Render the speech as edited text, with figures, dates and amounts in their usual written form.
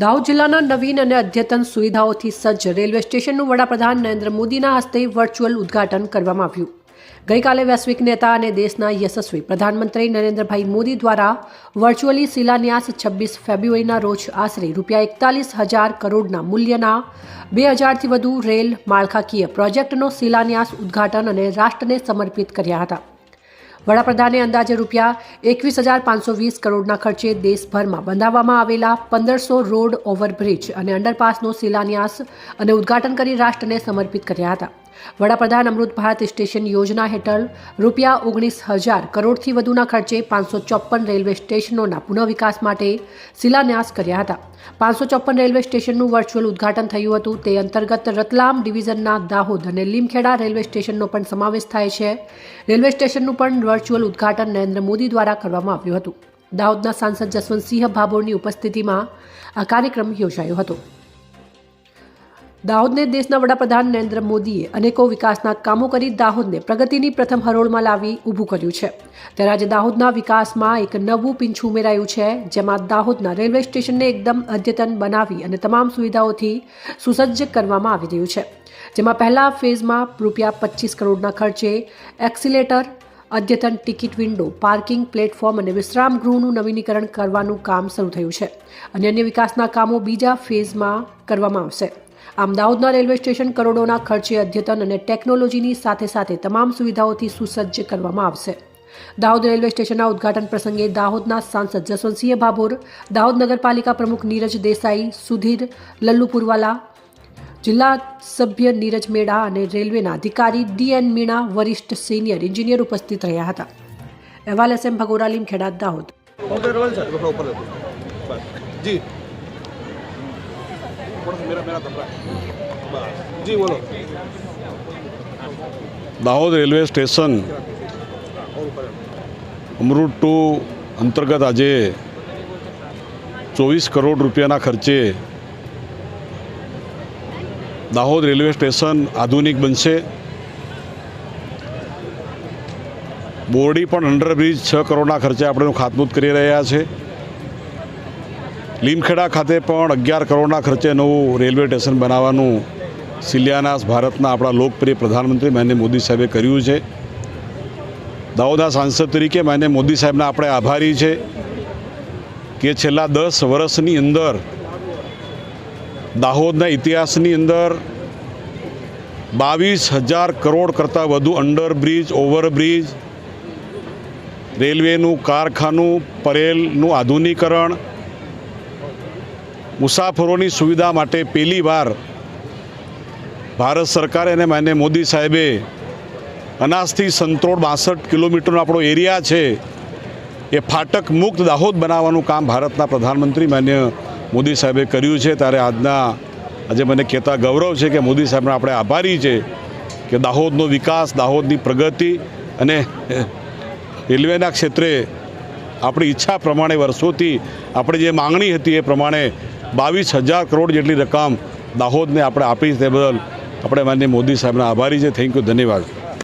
દાહોદ જિલ્લાના નવીન અને અદ્યતન સુવિધાઓથી સજ્જ રેલવે સ્ટેશનનું વડાપ્રધાન નરેન્દ્ર મોદીના હસ્તે વર્ચ્યુઅલ ઉદ્ઘાટન કરવામાં આવ્યું। ગઈકાલે વૈશ્વિક નેતા અને દેશના યશસ્વી પ્રધાનમંત્રી નરેન્દ્રભાઈ મોદી દ્વારા વર્ચ્યુઅલી શિલાન્યાસ 26 ફેબ્રુઆરીના રોજ આશરે ₹41,000 કરોડના મૂલ્યના 2000થી વધુ રેલ માળખાકીય પ્રોજેક્ટનો શિલાન્યાસ ઉદ્ઘાટન અને રાષ્ટ્રને સમર્પિત કર્યા હતા। વડાપ્રધાને અંદાજે ₹21,520 કરોડના ખર્ચે દેશભરમાં બંધાવવામાં આવેલા 1500 રોડ ઓવરબ્રિજ અને અંડરપાસનો શિલાન્યાસ અને ઉદ્ઘાટન કરી રાષ્ટ્રને સમર્પિત કર્યા હતા। વડાપ્રધાન અમૃત ભારત સ્ટેશન યોજના હેઠળ ₹19,000 કરોડથી વધુના ખર્ચે 554 રેલવે સ્ટેશનોના પુનઃવિકાસ માટે શિલાન્યાસ કર્યા હતા। 554 રેલવે સ્ટેશનનું વર્ચ્યુઅલ ઉદ્ઘાટન થયું હતું। તે અંતર્ગત રતલામ ડિવિઝનના દાહોદ અને લીમખેડા રેલવે સ્ટેશનનો પણ સમાવેશ થાય છે। રેલવે સ્ટેશનનું પણ વર્ચ્યુઅલ ઉદ્ઘાટન નરેન્દ્ર મોદી દ્વારા કરવામાં આવ્યું હતું। દાહોદના સાંસદ જસવંતસિંહ ભાભોરની ઉપસ્થિતિમાં આ કાર્યક્રમ યોજાયો હતો। દાહોદને દેશના વડાપ્રધાન નરેન્દ્ર મોદીએ અનેકો વિકાસના કામો કરી દાહોદને પ્રગતિની પ્રથમ હરોળમાં લાવી ઊભું કર્યું છે। ત્યારે આજે દાહોદના વિકાસમાં એક નવું પીંછું ઉમેરાયું છે, જેમાં દાહોદના રેલવે સ્ટેશનને એકદમ અદ્યતન બનાવી અને તમામ સુવિધાઓથી સુસજ્જ કરવામાં આવી રહ્યું છે, જેમાં પહેલા ફેઝમાં ₹25 કરોડના ખર્ચે એક્સિલેટર, અદ્યતન ટિકિટ વિન્ડો, પાર્કિંગ પ્લેટફોર્મ અને વિશ્રામ ગૃહનું નવીનીકરણ કરવાનું કામ શરૂ થયું છે અને અન્ય વિકાસના કામો બીજા ફેઝમાં કરવામાં આવશે। આમ દાહોદના રેલવે સ્ટેશન કરોડોના ખર્ચે અદ્યતન અને ટેકનોલોજીની સાથે સાથે તમામ સુવિધાઓથી સુસજ્જ કરવામાં આવશે। દાહોદ રેલવે સ્ટેશનના ઉદ્ઘાટન પ્રસંગે દાહોદના સાંસદ જસવંતસિંહ ભાભોર, દાહોદ નગરપાલિકા પ્રમુખ નીરજ દેસાઈ, સુધીર લલ્લુપુરવાલા, જિલ્લા સભ્ય નીરજ મેડા અને રેલવેના અધિકારી DN મીણા, વરિષ્ઠ સિનિયર એન્જિનિયર ઉપસ્થિત રહ્યા હતા। અહેવાલ SM Bhagora, Limkheda, Dahod. Dahod railway station Amrit 2 અંતર્ગત આજે 24 કરોડ રૂપિયાના ખર્ચે દાહોદ રેલવે સ્ટેશન આધુનિક બનશે। બોરડી પણ અંડરબ્રિજ 6 કરોડના ખર્ચે આપણે ખાતમુહૂર્ત કરી રહ્યા છે। લીમખેડા ખાતે પણ 11 કરોડના ખર્ચે નવું રેલવે સ્ટેશન બનાવવાનું શિલાન્યાસ ભારતના આપણા લોકપ્રિય પ્રધાનમંત્રી માનનીય મોદી સાહેબે કર્યું છે। દાહોદના સાંસદ તરીકે માનનીય મોદી સાહેબના આપણે આભારી છે કે છેલ્લા 10 વર્ષની અંદર દાહોદના ઇતિહાસની અંદર 22,000 કરોડ કરતાં વધુ અંડરબ્રિજ, ઓવરબ્રિજ, રેલવેનું કારખાનું, પરેલનું આધુનિકરણ, મુસાફરોની સુવિધા માટે પહેલીવાર ભારત સરકારે અને માનનીય મોદી સાહેબે અનાજથી સંતોડ 62 કિલોમીટરનો આપણો એરિયા છે એ ફાટક મુક્ત દાહોદ બનાવવાનું કામ ભારતના પ્રધાનમંત્રી માનનીય મોદી સાહેબે કર્યું છે। ત્યારે આજે મને કહેતા ગૌરવ છે કે મોદી સાહેબને આપણે આભારી છે કે દાહોદનો વિકાસ, દાહોદની પ્રગતિ અને રેલવેના ક્ષેત્રે આપણી ઈચ્છા પ્રમાણે વર્ષોથી આપણે જે માંગણી હતી એ પ્રમાણે 22,000 કરોડ જેટલી રકમ દાહોદને આપણે આપી, તે બદલ આપણે માનનીય મોદી સાહેબના આભારી છે। થેન્ક યુ, ધન્યવાદ।